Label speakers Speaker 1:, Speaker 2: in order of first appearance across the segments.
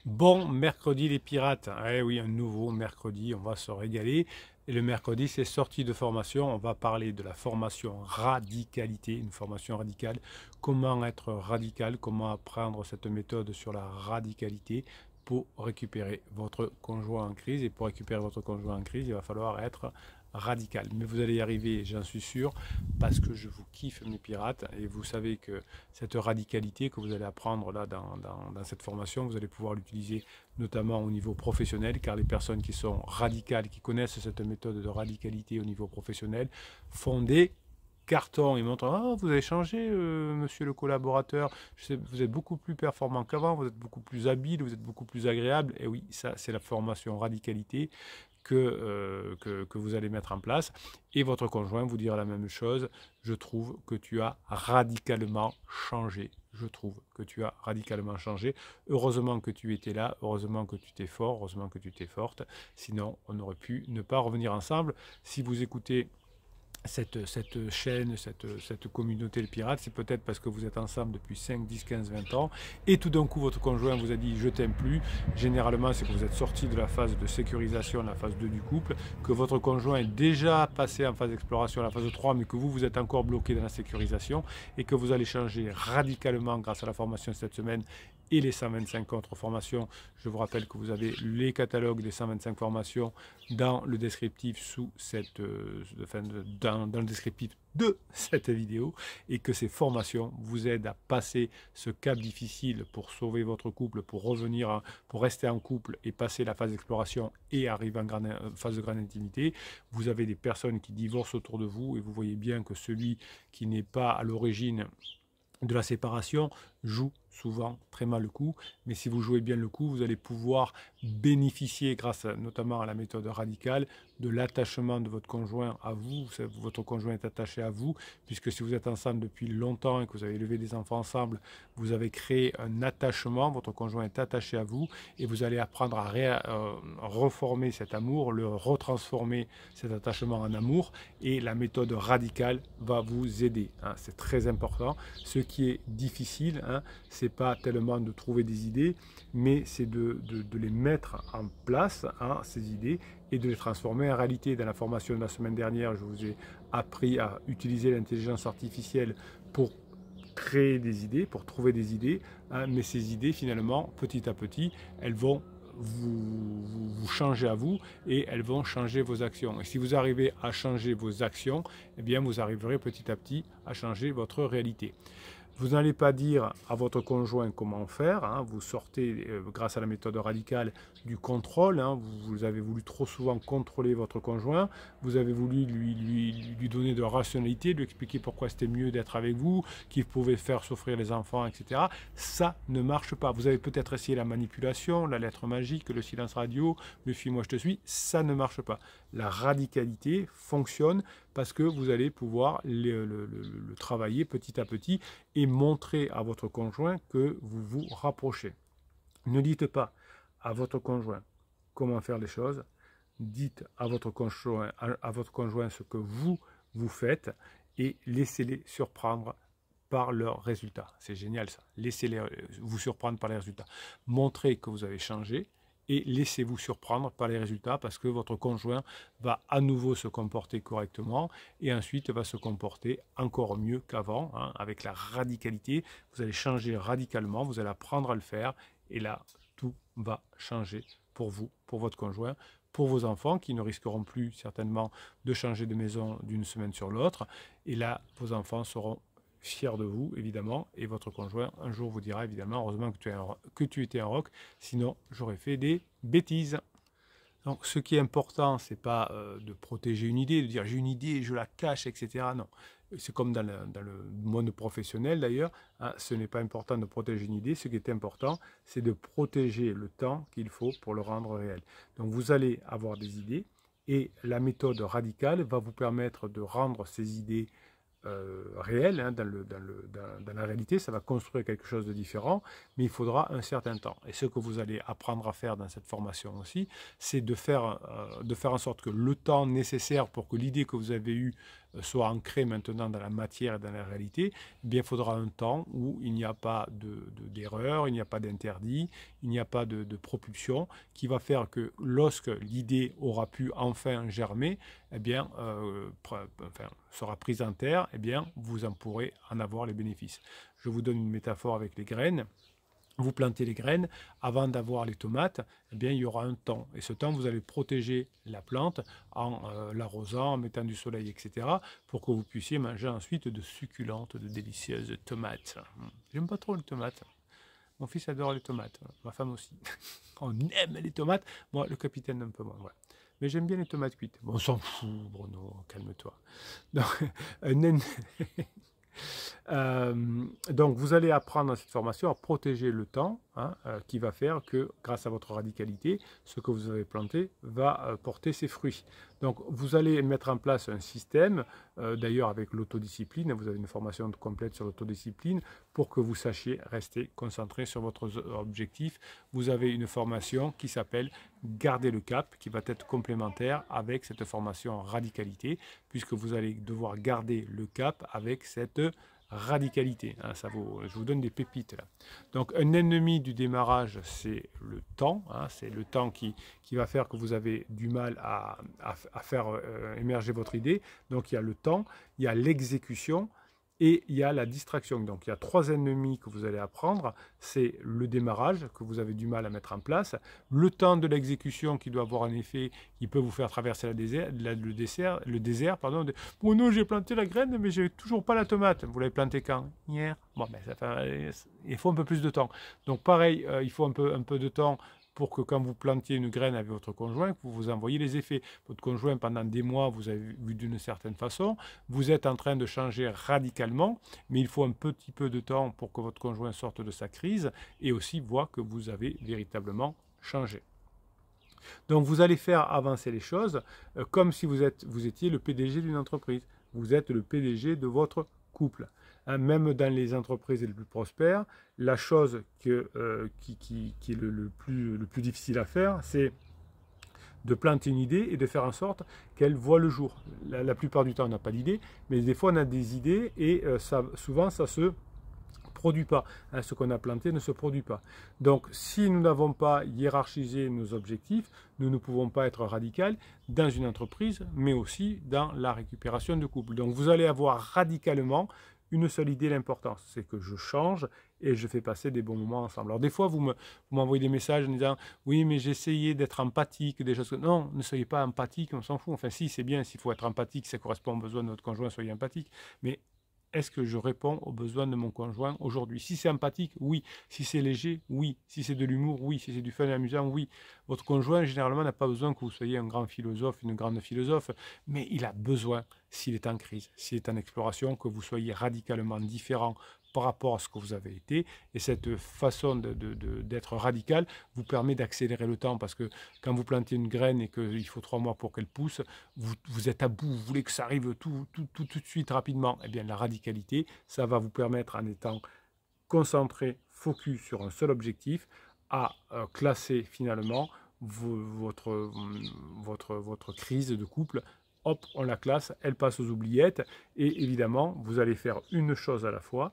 Speaker 1: Bon mercredi les pirates, eh oui, un nouveau mercredi, on va se régaler. Et le mercredi, c'est sortie de formation, on va parler de la formation radicalité, une formation radicale, comment être radical, comment apprendre cette méthode sur la radicalité pour récupérer votre conjoint en crise. Et pour récupérer votre conjoint en crise, il va falloir être radical. Mais vous allez y arriver, j'en suis sûr, parce que je vous kiffe mes pirates et vous savez que cette radicalité que vous allez apprendre là dans cette formation, vous allez pouvoir l'utiliser notamment au niveau professionnel, car les personnes qui sont radicales, qui connaissent cette méthode de radicalité au niveau professionnel, font des cartons. Ils montrent, ah, vous avez changé, monsieur le collaborateur, vous êtes beaucoup plus performant qu'avant, vous êtes beaucoup plus habile, vous êtes beaucoup plus agréable. Et oui, ça c'est la formation radicalité que vous allez mettre en place. Et votre conjoint vous dira la même chose. Je trouve que tu as radicalement changé. Je trouve que tu as radicalement changé. Heureusement que tu étais là, heureusement que tu t'es fort, heureusement que tu t'es forte. Sinon, on aurait pu ne pas revenir ensemble. Si vous écoutez cette chaîne, cette communauté de pirates, c'est peut-être parce que vous êtes ensemble depuis 5, 10, 15, 20 ans et tout d'un coup votre conjoint vous a dit je t'aime plus. Généralement, c'est que vous êtes sorti de la phase de sécurisation, la phase 2 du couple, que votre conjoint est déjà passé en phase d'exploration, la phase 3, mais que vous êtes encore bloqué dans la sécurisation et que vous allez changer radicalement grâce à la formation cette semaine et les 125 autres formations. Je vous rappelle que vous avez les catalogues des 125 formations dans le descriptif dans le descriptif de cette vidéo et que ces formations vous aident à passer ce cap difficile pour sauver votre couple, pour revenir, pour rester en couple et passer la phase d'exploration et arriver en phase de grande intimité. Vous avez des personnes qui divorcent autour de vous et vous voyez bien que celui qui n'est pas à l'origine de la séparation joue souvent très mal le coup, mais si vous jouez bien le coup, vous allez pouvoir bénéficier, grâce notamment à la méthode radicale, de l'attachement de votre conjoint à vous. Votre conjoint est attaché à vous, puisque si vous êtes ensemble depuis longtemps et que vous avez élevé des enfants ensemble, vous avez créé un attachement, votre conjoint est attaché à vous, et vous allez apprendre à reformer cet amour, le retransformer cet attachement en amour, et la méthode radicale va vous aider. Hein, c'est très important. Ce qui est difficile, hein, c'est pas tellement de trouver des idées, mais c'est de les mettre en place, hein, ces idées, et de les transformer en réalité. Dans la formation de la semaine dernière, je vous ai appris à utiliser l'intelligence artificielle pour créer des idées, pour trouver des idées, hein, mais ces idées, finalement, petit à petit, elles vont vous changer à vous et elles vont changer vos actions. Et si vous arrivez à changer vos actions, eh bien, vous arriverez petit à petit à changer votre réalité. Vous n'allez pas dire à votre conjoint comment faire, hein, vous sortez grâce à la méthode radicale du contrôle, hein, vous avez voulu trop souvent contrôler votre conjoint, vous avez voulu lui donner de la rationalité, lui expliquer pourquoi c'était mieux d'être avec vous, qu'il pouvait faire souffrir les enfants, etc. Ça ne marche pas. Vous avez peut-être essayé la manipulation, la lettre magique, le silence radio, le suis-moi je te suis, ça ne marche pas. La radicalité fonctionne parce que vous allez pouvoir le travailler petit à petit et montrer à votre conjoint que vous vous rapprochez. Ne dites pas à votre conjoint comment faire les choses, dites à votre conjoint ce que vous faites et laissez-les surprendre par leurs résultats. C'est génial ça. Laissez-les vous surprendre par les résultats. Montrez que vous avez changé et laissez-vous surprendre par les résultats parce que votre conjoint va à nouveau se comporter correctement et ensuite va se comporter encore mieux qu'avant, hein, avec la radicalité. Vous allez changer radicalement, vous allez apprendre à le faire et là, tout va changer pour vous, pour votre conjoint, pour vos enfants qui ne risqueront plus certainement de changer de maison d'une semaine sur l'autre. Et là, vos enfants seront fier de vous, évidemment, et votre conjoint un jour vous dira, évidemment, heureusement que tu étais un rock, sinon j'aurais fait des bêtises. Donc, ce qui est important, c'est pas de protéger une idée, de dire j'ai une idée, je la cache, etc. Non, c'est comme dans le monde professionnel d'ailleurs, hein, ce n'est pas important de protéger une idée, ce qui est important, c'est de protéger le temps qu'il faut pour le rendre réel. Donc, vous allez avoir des idées, et la méthode radicale va vous permettre de rendre ces idées réel, hein, dans la réalité, ça va construire quelque chose de différent, mais il faudra un certain temps. Et ce que vous allez apprendre à faire dans cette formation aussi, c'est de faire en sorte que le temps nécessaire pour que l'idée que vous avez eue soit ancré maintenant dans la matière et dans la réalité, eh bien, il faudra un temps où il n'y a pas d'erreur, il n'y a pas d'interdit, il n'y a pas de propulsion, qui va faire que lorsque l'idée aura pu enfin germer, eh bien, sera prise en terre, eh bien, vous en pourrez en avoir les bénéfices. Je vous donne une métaphore avec les graines. Vous plantez les graines, avant d'avoir les tomates, eh bien, il y aura un temps. Et ce temps, vous allez protéger la plante en l'arrosant, en mettant du soleil, etc., pour que vous puissiez manger ensuite de succulentes, de délicieuses tomates. J'aime pas trop les tomates. Mon fils adore les tomates, ma femme aussi. On aime les tomates. Moi, le capitaine, un peu moins. Ouais. Mais j'aime bien les tomates cuites. Bon, on s'en fout, Bruno, calme-toi. Donc, vous allez apprendre dans cette formation à protéger le temps, qui va faire que, grâce à votre radicalité, ce que vous avez planté va porter ses fruits. Donc, vous allez mettre en place un système, d'ailleurs avec l'autodiscipline, vous avez une formation complète sur l'autodiscipline, pour que vous sachiez rester concentré sur votre objectif. Vous avez une formation qui s'appelle Garder le cap, qui va être complémentaire avec cette formation en radicalité, puisque vous allez devoir garder le cap avec cette radicalité. Je vous donne des pépites là. Donc un ennemi du démarrage, c'est le temps. C'est le temps qui va faire que vous avez du mal à faire émerger votre idée. Donc il y a le temps, il y a l'exécution et il y a la distraction. Donc il y a 3 ennemis que vous allez apprendre. C'est le démarrage que vous avez du mal à mettre en place, le temps de l'exécution qui doit avoir un effet qui peut vous faire traverser le désert. Pardon. Oh non, j'ai planté la graine mais j'ai toujours pas la tomate. Vous l'avez plantée quand? Hier. Bon, mais il faut un peu plus de temps. Donc pareil, il faut un peu de temps pour que quand vous plantiez une graine avec votre conjoint, vous vous envoyez les effets. Votre conjoint, pendant des mois, vous avez vu d'une certaine façon, vous êtes en train de changer radicalement, mais il faut un petit peu de temps pour que votre conjoint sorte de sa crise et aussi voit que vous avez véritablement changé. Donc vous allez faire avancer les choses comme si vous étiez le PDG d'une entreprise. Vous êtes le PDG de votre couple. Même dans les entreprises les plus prospères, la chose qui est le plus difficile à faire, c'est de planter une idée et de faire en sorte qu'elle voit le jour. La plupart du temps, on n'a pas d'idée, mais des fois, on a des idées et souvent, ça se produit pas. Ce qu'on a planté ne se produit pas. Donc, si nous n'avons pas hiérarchisé nos objectifs, nous ne pouvons pas être radical dans une entreprise, mais aussi dans la récupération de couple. Donc, vous allez avoir radicalement une seule idée, l'importance, c'est que je change et je fais passer des bons moments ensemble. Alors des fois, vous m'envoyez des messages en disant « Oui, mais j'ai essayé d'être empathique, des choses comme... » Non, ne soyez pas empathique, on s'en fout. Enfin si, c'est bien, s'il faut être empathique, ça correspond aux besoins de votre conjoint, soyez empathique. Mais est-ce que je réponds aux besoins de mon conjoint aujourd'hui? Si c'est empathique, oui. Si c'est léger, oui. Si c'est de l'humour, oui. Si c'est du fun et amusant, oui. Votre conjoint, généralement, n'a pas besoin que vous soyez un grand philosophe, une grande philosophe, mais il a besoin, s'il est en crise, s'il est en exploration, que vous soyez radicalement différent par rapport à ce que vous avez été. Et cette façon d'être radical vous permet d'accélérer le temps, parce que quand vous plantez une graine et qu'il faut 3 mois pour qu'elle pousse, vous êtes à bout, vous voulez que ça arrive tout de suite, rapidement. Eh bien, la radicalité, ça va vous permettre, en étant concentré, focus sur un seul objectif, à classer finalement votre crise de couple. Hop, on la classe, elle passe aux oubliettes, et évidemment, vous allez faire une chose à la fois.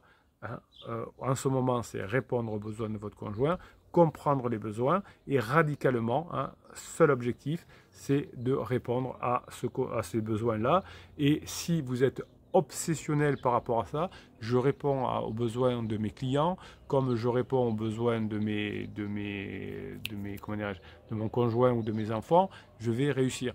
Speaker 1: En ce moment, c'est répondre aux besoins de votre conjoint, comprendre les besoins, et radicalement, seul objectif, c'est de répondre à ces besoins-là. Et si vous êtes obsessionnel par rapport à ça, je réponds aux besoins de mes clients, comme je réponds aux besoins de mon conjoint ou de mes enfants, je vais réussir.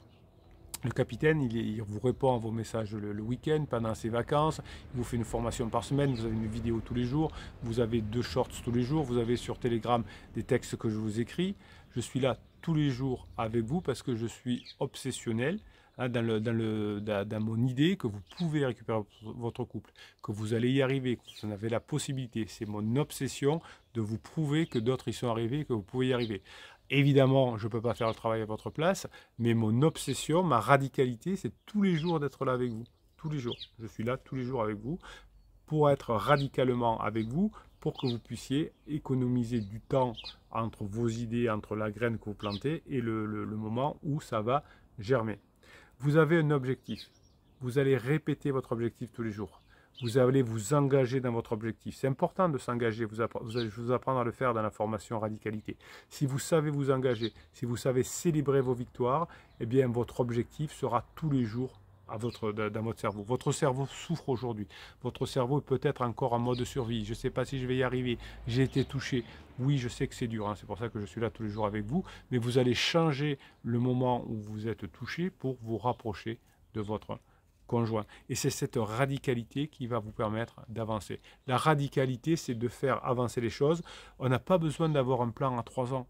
Speaker 1: Le capitaine, il vous répond à vos messages le week-end, pendant ses vacances, il vous fait une formation par semaine, vous avez une vidéo tous les jours, vous avez 2 shorts tous les jours, vous avez sur Telegram des textes que je vous écris. Je suis là tous les jours avec vous parce que je suis obsessionnel dans mon idée que vous pouvez récupérer votre couple, que vous allez y arriver, que vous en avez la possibilité. C'est mon obsession de vous prouver que d'autres y sont arrivés, que vous pouvez y arriver. Évidemment, je ne peux pas faire le travail à votre place, mais mon obsession, ma radicalité, c'est tous les jours d'être là avec vous. Tous les jours. Je suis là tous les jours avec vous pour être radicalement avec vous, pour que vous puissiez économiser du temps entre vos idées, entre la graine que vous plantez et le moment où ça va germer. Vous avez un objectif. vous allez répéter votre objectif tous les jours. Vous allez vous engager dans votre objectif. C'est important de s'engager. Je vais vous apprendre à le faire dans la formation radicalité. Si vous savez vous engager, si vous savez célébrer vos victoires, eh bien votre objectif sera tous les jours dans votre cerveau. Votre cerveau souffre aujourd'hui. Votre cerveau est peut-être encore en mode survie. Je ne sais pas si je vais y arriver. J'ai été touché. Oui, je sais que c'est dur. Hein. C'est pour ça que je suis là tous les jours avec vous. Mais vous allez changer le moment où vous êtes touché pour vous rapprocher de votre conjoint. Et c'est cette radicalité qui va vous permettre d'avancer. La radicalité, c'est de faire avancer les choses. On n'a pas besoin d'avoir un plan à 3 ans.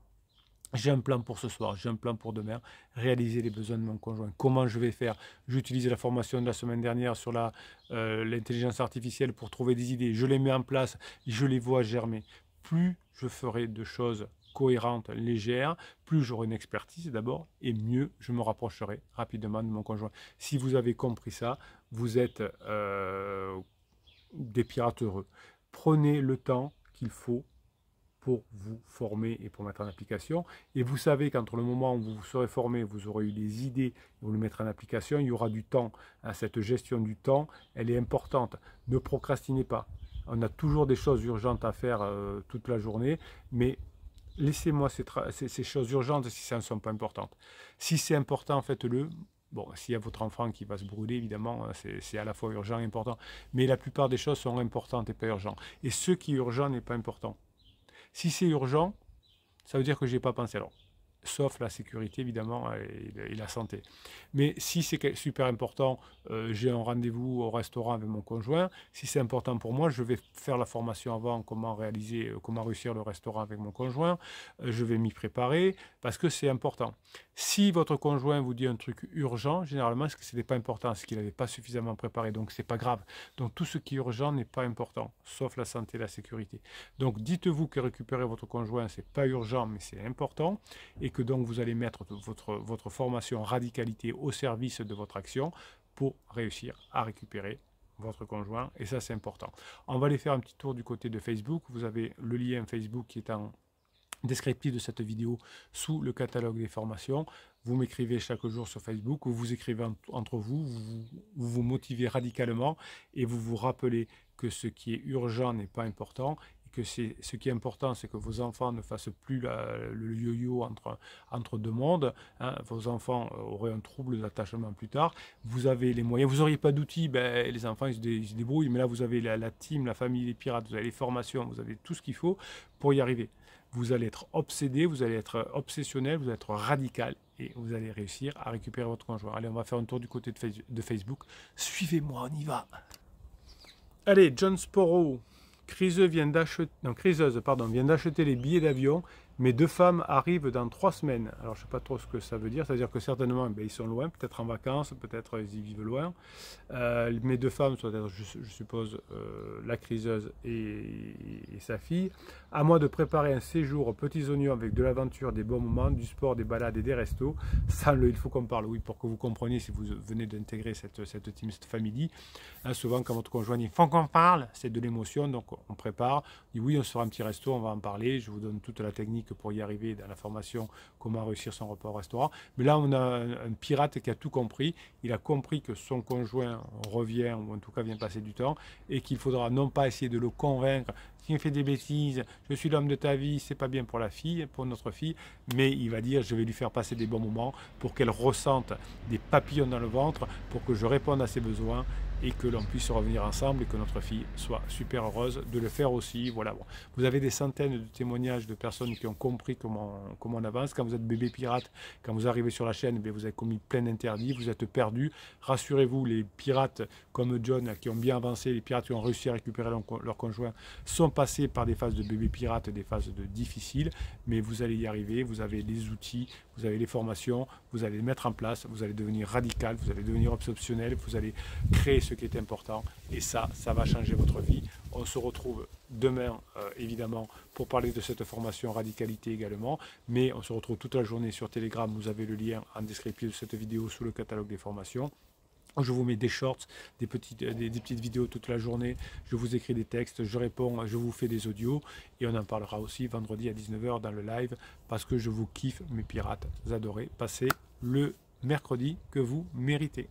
Speaker 1: J'ai un plan pour ce soir, j'ai un plan pour demain, réaliser les besoins de mon conjoint. Comment je vais faire? J'utilise la formation de la semaine dernière sur l'intelligence artificielle pour trouver des idées. Je les mets en place, je les vois germer. Plus je ferai de choses cohérentes, légères, plus j'aurai une expertise d'abord, et mieux je me rapprocherai rapidement de mon conjoint. Si vous avez compris ça, vous êtes des pirates heureux. Prenez le temps qu'il faut pour vous former et pour mettre en application. Et vous savez qu'entre le moment où vous vous serez formé, vous aurez eu des idées, vous le mettrez en application, il y aura du temps. Cette gestion du temps, elle est importante. Ne procrastinez pas. On a toujours des choses urgentes à faire toute la journée, mais laissez-moi ces choses urgentes si ça ne sont pas importantes. Si c'est important, faites-le. Bon, s'il y a votre enfant qui va se brûler, évidemment, c'est à la fois urgent et important. Mais la plupart des choses sont importantes et pas urgentes. Et ce qui est urgent n'est pas important. Si c'est urgent, ça veut dire que je n'y ai pas pensé. Alors, sauf la sécurité, évidemment, et la santé. Mais si c'est super important, j'ai un rendez-vous au restaurant avec mon conjoint. Si c'est important pour moi, je vais faire la formation avant, comment réussir le restaurant avec mon conjoint. Je vais m'y préparer parce que c'est important. Si votre conjoint vous dit un truc urgent, généralement, c'est que ce n'est pas important, c'est qu'il n'avait pas suffisamment préparé, donc c'est pas grave. Donc tout ce qui est urgent n'est pas important, sauf la santé et la sécurité. Donc dites-vous que récupérer votre conjoint, c'est pas urgent, mais c'est important, et que donc vous allez mettre votre formation radicalité au service de votre action pour réussir à récupérer votre conjoint, et ça c'est important. On va aller faire un petit tour du côté de Facebook. Vous avez le lien Facebook qui est en descriptif de cette vidéo sous le catalogue des formations. Vous m'écrivez chaque jour sur Facebook, ou vous écrivez entre vous, vous vous motivez radicalement et vous vous rappelez que ce qui est urgent n'est pas important, et que ce qui est important, c'est que vos enfants ne fassent plus le yo-yo entre deux mondes. Hein. Vos enfants auraient un trouble d'attachement plus tard. Vous avez les moyens, vous n'auriez pas d'outils, ben, les enfants ils se débrouillent, mais là vous avez la team, la famille des pirates, vous avez les formations, vous avez tout ce qu'il faut pour y arriver. Vous allez être obsédé, vous allez être obsessionnel, vous allez être radical, et vous allez réussir à récupérer votre conjoint. Allez, on va faire un tour du côté de Facebook. Suivez-moi, on y va. Allez, John Sparrow, criseuse vient d'acheter les billets d'avion. Mes 2 femmes arrivent dans 3 semaines. Alors, je ne sais pas trop ce que ça veut dire. C'est-à-dire que certainement, ils sont loin, peut-être en vacances, peut-être ils y vivent loin. Mes 2 femmes, soit je suppose la criseuse et sa fille. À moi de préparer un séjour aux petits oignons avec de l'aventure, des bons moments, du sport, des balades et des restos. Sans il faut qu'on parle, oui, pour que vous compreniez si vous venez d'intégrer cette team, cette famille. Hein, souvent, quand votre conjoint dit « faut qu'on parle », c'est de l'émotion, donc on prépare. On dit « oui, on se fera un petit resto, on va en parler, je vous donne toute la technique pour y arriver dans la formation, comment réussir son repas au restaurant ». Mais là, on a un pirate qui a tout compris. Il a compris que son conjoint revient, ou en tout cas vient passer du temps, et qu'il faudra non pas essayer de le convaincre « tu fais des bêtises, je suis l'homme de ta vie, c'est pas bien pour la fille, pour notre fille », mais il va dire « je vais lui faire passer des bons moments pour qu'elle ressente des papillons dans le ventre, pour que je réponde à ses besoins, et que l'on puisse revenir ensemble et que notre fille soit super heureuse de le faire aussi. » Voilà. Bon. Vous avez des centaines de témoignages de personnes qui ont compris comment on avance. Quand vous êtes bébé pirate, quand vous arrivez sur la chaîne, vous avez commis plein d'interdits, vous êtes perdu. Rassurez-vous, les pirates comme John qui ont bien avancé, les pirates qui ont réussi à récupérer leur conjoint, sont passés par des phases de bébé pirate, des phases difficiles, mais vous allez y arriver. Vous avez les outils, vous avez les formations, vous allez les mettre en place, vous allez devenir radical, vous allez devenir obsessionnel, vous allez créer ce qui est important, et ça va changer votre vie. On se retrouve demain, évidemment, pour parler de cette formation radicalité également, mais on se retrouve toute la journée sur Telegram. Vous avez le lien en description de cette vidéo sous le catalogue des formations. Je vous mets des shorts, des petites vidéos toute la journée, je vous écris des textes, je réponds, je vous fais des audios, et on en parlera aussi vendredi à 19 h dans le live, parce que je vous kiffe, mes pirates. Vous adorez passer le mercredi que vous méritez.